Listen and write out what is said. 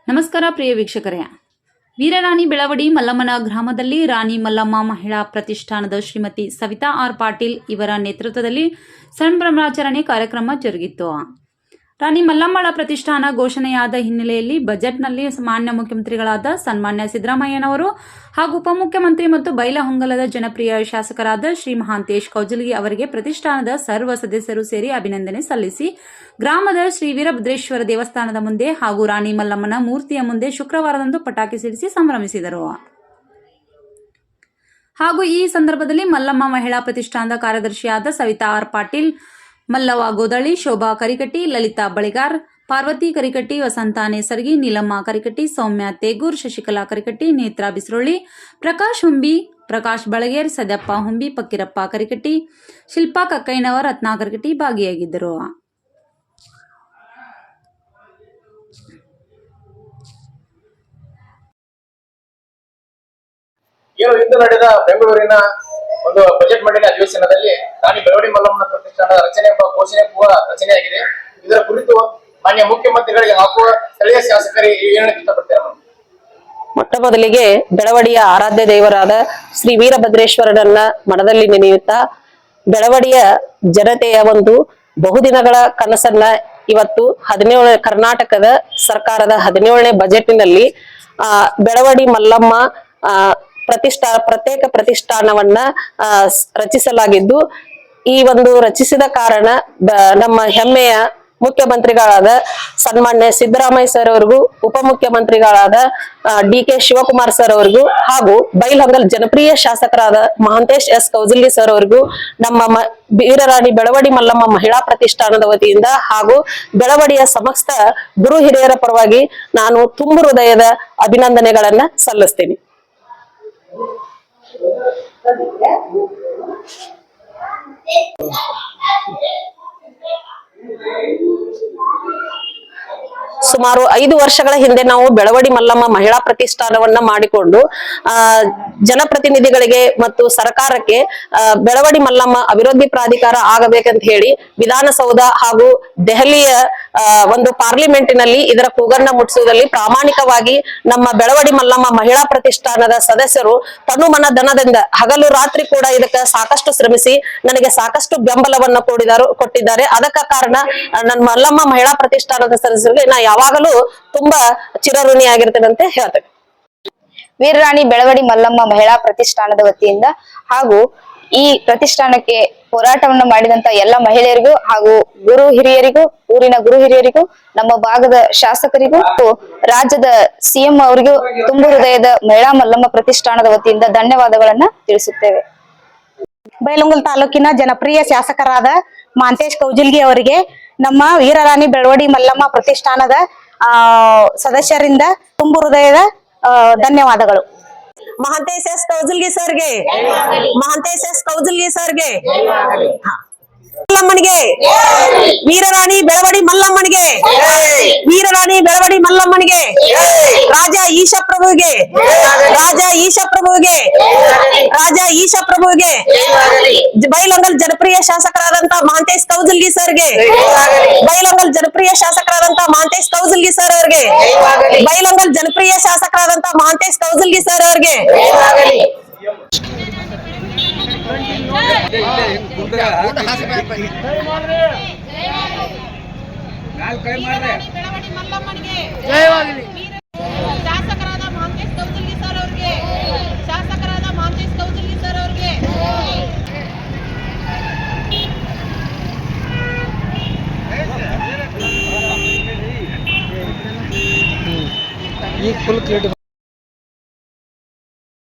ನಮಸ್ಕಾರ ಪ್ರಿಯ ವೀಕ್ಷಕರೇ, ವೀರರಾಣಿ ಬೆಳವಡಿ ಮಲ್ಲಮ್ಮನ ಗ್ರಾಮದಲ್ಲಿ ರಾಣಿ ಮಲ್ಲಮ್ಮ ಮಹಿಳಾ ಪ್ರತಿಷ್ಠಾನದ ಶ್ರೀಮತಿ ಸವಿತಾ ಆರ್ ಪಾಟೀಲ್ ಇವರ ನೇತೃತ್ವದಲ್ಲಿ ಸಂಭ್ರಮಾಚರಣೆ ಕಾರ್ಯಕ್ರಮ ಜರುಗಿತು. ರಾಣಿ ಮಲ್ಲಮ್ಮಳ ಪ್ರತಿಷ್ಠಾನ ಘೋಷಣೆಯಾದ ಹಿನ್ನೆಲೆಯಲ್ಲಿ ಬಜೆಟ್ನಲ್ಲಿ ಮಾನ್ಯ ಮುಖ್ಯಮಂತ್ರಿಗಳಾದ ಸನ್ಮಾನ್ಯ ಸಿದ್ದರಾಮಯ್ಯನವರು ಹಾಗೂ ಉಪಮುಖ್ಯಮಂತ್ರಿ ಮತ್ತು ಬೈಲಹೊಂಗಲದ ಜನಪ್ರಿಯ ಶಾಸಕರಾದ ಶ್ರೀ ಮಹಾಂತೇಶ್ ಕೌಜಲಗಿ ಅವರಿಗೆ ಪ್ರತಿಷ್ಠಾನದ ಸರ್ವ ಸದಸ್ಯರು ಸೇರಿ ಅಭಿನಂದನೆ ಸಲ್ಲಿಸಿ ಗ್ರಾಮದ ಶ್ರೀ ವೀರಭದ್ರೇಶ್ವರ ದೇವಸ್ಥಾನದ ಮುಂದೆ ಹಾಗೂ ರಾಣಿ ಮಲ್ಲಮ್ಮನ ಮೂರ್ತಿಯ ಮುಂದೆ ಶುಕ್ರವಾರದಂದು ಪಟಾಕಿ ಸಿಡಿಸಿ ಸಂಭ್ರಮಿಸಿದರು. ಹಾಗೂ ಈ ಸಂದರ್ಭದಲ್ಲಿ ಮಲ್ಲಮ್ಮ ಮಹಿಳಾ ಪ್ರತಿಷ್ಠಾನದ ಕಾರ್ಯದರ್ಶಿಯಾದ ಸವಿತಾ ಆರ್ ಪಾಟೀಲ್, ಮಲ್ಲವ್ವ ಗೋದಳಿ, ಶೋಭಾ ಕರಿಕಟ್ಟಿ, ಲಲಿತಾ ಬಳಿಗಾರ್, ಪಾರ್ವತಿ ಕರಿಕಟ್ಟಿ, ವಸಂತ ನೇಸರ್ಗಿ, ನೀಲಮ್ಮ ಕರಿಕಟ್ಟಿ, ಸೌಮ್ಯ ತೇಗೂರ್, ಶಶಿಕಲಾ ಕರಿಕಟ್ಟಿ, ನೇತ್ರಾ ಬಿಸ್ರೊಳ್ಳಿ, ಪ್ರಕಾಶ್ ಹುಂಬಿ, ಪ್ರಕಾಶ್ ಬಳಗೇರ್, ಸದ್ಯಪ್ಪ ಹುಂಬಿ, ಪಕ್ಕಿರಪ್ಪ ಕರಿಕಟ್ಟಿ, ಶಿಲ್ಪಾ ಕಕ್ಕಯ್ಯನವರ್, ರತ್ನಾ ಕರಿಕಟ್ಟಿ ಭಾಗಿಯಾಗಿದ್ದರು. ಇಂದು ನಡೆದ ಬೆಂಗಳೂರಿನ ಒಂದು ಬಜೆಟ್ ಮಂಡಳಿ ಅಧಿವೇಶನದಲ್ಲಿ ರಾಣಿ ಬೆಳವಡಿ ಮಲ್ಲಮ್ಮನ ಪ್ರತಿಷ್ಠಾನದ ರಚನೆ ಎಂಬ ಘೋಷಣೆ ಕೂಡ ರಚನೆಯಾಗಿದೆ. ಇದರ ಕುರಿತು ಮಾನ್ಯ ಮುಖ್ಯಮಂತ್ರಿಗಳಿಗೆ ಹಾಗೂ ಸ್ಥಳೀಯ ಶಾಸಕರಿಗೆ ಹೇಳಕ್ಕೆ ಇಷ್ಟಪಡ್ತೇನೆ. ಮೊಟ್ಟ ಮೊದಲಿಗೆ ಬೆಳವಡಿಯ ಆರಾಧ್ಯ ದೇವರಾದ ಶ್ರೀ ವೀರಭದ್ರೇಶ್ವರನನ್ನ ಮನದಲ್ಲಿ ನೆನೆಯುತ್ತಾ ಬೆಳವಡಿಯ ಜನತೆಯ ಒಂದು ಬಹುದಿನಗಳ ಕನಸನ್ನ ಇವತ್ತು ಕರ್ನಾಟಕದ ಸರ್ಕಾರದ 17ನೇ ಬಜೆಟ್ನಲ್ಲಿ ಬೆಳವಡಿ ಮಲ್ಲಮ್ಮ ಪ್ರತ್ಯೇಕ ಪ್ರತಿಷ್ಠಾನವನ್ನ ರಚಿಸಲಾಗಿದ್ದು, ಈ ಒಂದು ರಚಿಸಿದ ಕಾರಣ ನಮ್ಮ ಹೆಮ್ಮೆಯ ಮುಖ್ಯಮಂತ್ರಿಗಳಾದ ಸನ್ಮಾನ್ಯ ಸಿದ್ದರಾಮಯ್ಯ ಸರ್ ಅವರಿಗೂ, ಉಪಮುಖ್ಯಮಂತ್ರಿಗಳಾದ ಡಿ.ಕೆ. ಶಿವಕುಮಾರ್ ಸರ್ ಅವರಿಗೂ ಹಾಗೂ ಬೈಲಹೊಂಗಲ್ ಜನಪ್ರಿಯ ಶಾಸಕರಾದ ಮಹಾಂತೇಶ್ ಎಸ್ ಕೌಜಲಗಿ ಸರ್ ಅವರಿಗೂ ನಮ್ಮ ವೀರರಾಣಿ ಬೆಳವಡಿ ಮಲ್ಲಮ್ಮ ಮಹಿಳಾ ಪ್ರತಿಷ್ಠಾನದ ವತಿಯಿಂದ ಹಾಗೂ ಬೆಳವಡಿಯ ಸಮಸ್ತ ಗುರು ಹಿರಿಯರ ಪರವಾಗಿ ನಾನು ತುಂಬು ಹೃದಯದ ಅಭಿನಂದನೆಗಳನ್ನ ಸಲ್ಲಿಸ್ತೇನೆ. ಸುಮಾರು 5 ವರ್ಷಗಳ ಹಿಂದೆ ನಾವು ಬೆಳವಡಿ ಮಲ್ಲಮ್ಮ ಮಹಿಳಾ ಪ್ರತಿಷ್ಠಾನವನ್ನ ಮಾಡಿಕೊಂಡು ಜನಪ್ರತಿನಿಧಿಗಳಿಗೆ ಮತ್ತು ಸರ್ಕಾರಕ್ಕೆ ಬೆಳವಡಿ ಮಲ್ಲಮ್ಮ ಅಭಿವೃದ್ಧಿ ಪ್ರಾಧಿಕಾರ ಆಗಬೇಕಂತ ಹೇಳಿ ವಿಧಾನಸೌಧ ಹಾಗೂ ದೆಹಲಿಯ ಒಂದು ಪಾರ್ಲಿಮೆಂಟಿನಲ್ಲಿ ಇದರ ಕೂಗನ್ನ ಮುಟ್ಟಿಸುವುದರಲ್ಲಿ ಪ್ರಾಮಾಣಿಕವಾಗಿ ನಮ್ಮ ಬೆಳವಡಿ ಮಲ್ಲಮ್ಮ ಮಹಿಳಾ ಪ್ರತಿಷ್ಠಾನದ ಸದಸ್ಯರು ತನು ಮನ ಧನದಿಂದ ಹಗಲು ರಾತ್ರಿ ಕೂಡ ಇದಕ್ಕೆ ಸಾಕಷ್ಟು ಶ್ರಮಿಸಿ ನನಗೆ ಸಾಕಷ್ಟು ಬೆಂಬಲವನ್ನ ಕೊಟ್ಟಿದ್ದಾರೆ. ಅದಕ್ಕ ಕಾರಣ ನನ್ನ ಮಲ್ಲಮ್ಮ ಮಹಿಳಾ ಪ್ರತಿಷ್ಠಾನದ ಸದಸ್ಯರಿಗೆ ನಾ ಯಾವಾಗಲೂ ತುಂಬಾ ಚಿರಋಣಿ ಆಗಿರ್ತೇನೆ ಅಂತ ಹೇಳ್ತೇನೆ. ವೀರರಾಣಿ ಬೆಳವಡಿ ಮಲ್ಲಮ್ಮ ಮಹಿಳಾ ಪ್ರತಿಷ್ಠಾನದ ವತಿಯಿಂದ ಹಾಗೂ ಈ ಪ್ರತಿಷ್ಠಾನಕ್ಕೆ ಹೋರಾಟವನ್ನು ಮಾಡಿದಂತ ಎಲ್ಲ ಮಹಿಳೆಯರಿಗೂ ಹಾಗೂ ಊರಿನ ಗುರು ಹಿರಿಯರಿಗೂ ನಮ್ಮ ಭಾಗದ ಶಾಸಕರಿಗೂ ರಾಜ್ಯದ ಸಿಎಂ ಅವರಿಗೂ ತುಂಬು ಹೃದಯದ ಮಹಿಳಾ ಮಲ್ಲಮ್ಮ ಪ್ರತಿಷ್ಠಾನದ ವತಿಯಿಂದ ಧನ್ಯವಾದಗಳನ್ನ ತಿಳಿಸುತ್ತೇವೆ. ಬೈಲಹೊಂಗಲ ತಾಲೂಕಿನ ಜನಪ್ರಿಯ ಶಾಸಕರಾದ ಮಹಾಂತೇಶ್ ಕೌಜಲಗಿ ಅವರಿಗೆ ನಮ್ಮ ವೀರರಾಣಿ ಬೆಳವಡಿ ಮಲ್ಲಮ್ಮ ಪ್ರತಿಷ್ಠಾನದ ಸದಸ್ಯರಿಂದ ತುಂಬು ಹೃದಯದ ಧನ್ಯವಾದಗಳು. ಮಹಾಂತೇಶ್ ಎಸ್ ಕೌಜಲಗಿ ಸರ್ಗೆ, ಮಹಾಂತೇಶ್ ಎಸ್ ಕೌಜಲಗಿ ಸರ್ಗೆ, ಮಲ್ಲಮ್ಮನಿಗೆ, ವೀರರಾಣಿ ಬೆಳವಡಿ ಮಲ್ಲಮ್ಮನಿಗೆ, ವೀರರಾಣಿ ಬೆಳವಡಿ ಮಲ್ಲಮ್ಮನಿಗೆ, ರಾಜ ಈಶಪ್ರಭುವಿಗೆ, ರಾಜ ಈಶಪ್ರಭುವಿಗೆ, ರಾಜ ಈಶಪ್ರಭುವಿಗೆ, ಬೈಲಹೊಂಗಲ್ ಜನಪ್ರಿಯ ಶಾಸಕರಾದಂತ ಮಹಾಂತೇಶ್ ಕೌಜಲಗಿ ಸರ್ಗೆ, ಬೈಲಹೊಂಗಲ್ ಜನಪ್ರಿಯ ಶಾಸಕರಾದಂತ ಮಹಾಂತೇಶ್ ಕೌಜಲಗಿ ಸರ್ ಅವರಿಗೆ, ಬೈಲಹೊಂಗಲ್ ಜನಪ್ರಿಯ ಶಾಸಕರಾದಂತ ಮಹಾಂತೇಶ್ ಕೌಜಲಗಿ ಸರ್ ಅವರಿಗೆ. ಶಾಸಕರಾದ ಮಹಾಂತೇಶ್ ಕೌಜಲಗಿ ಸರ್ ಅವರಿಗೆ, ಶಾಸಕರಾದ ಮಹಾಂತೇಶ್ ಕೌಜಲಗಿ ಸರ್ ಅವರಿಗೆ. ಈಗ ಫುಲ್ ಕ್ರಿಯೇಟಿವ್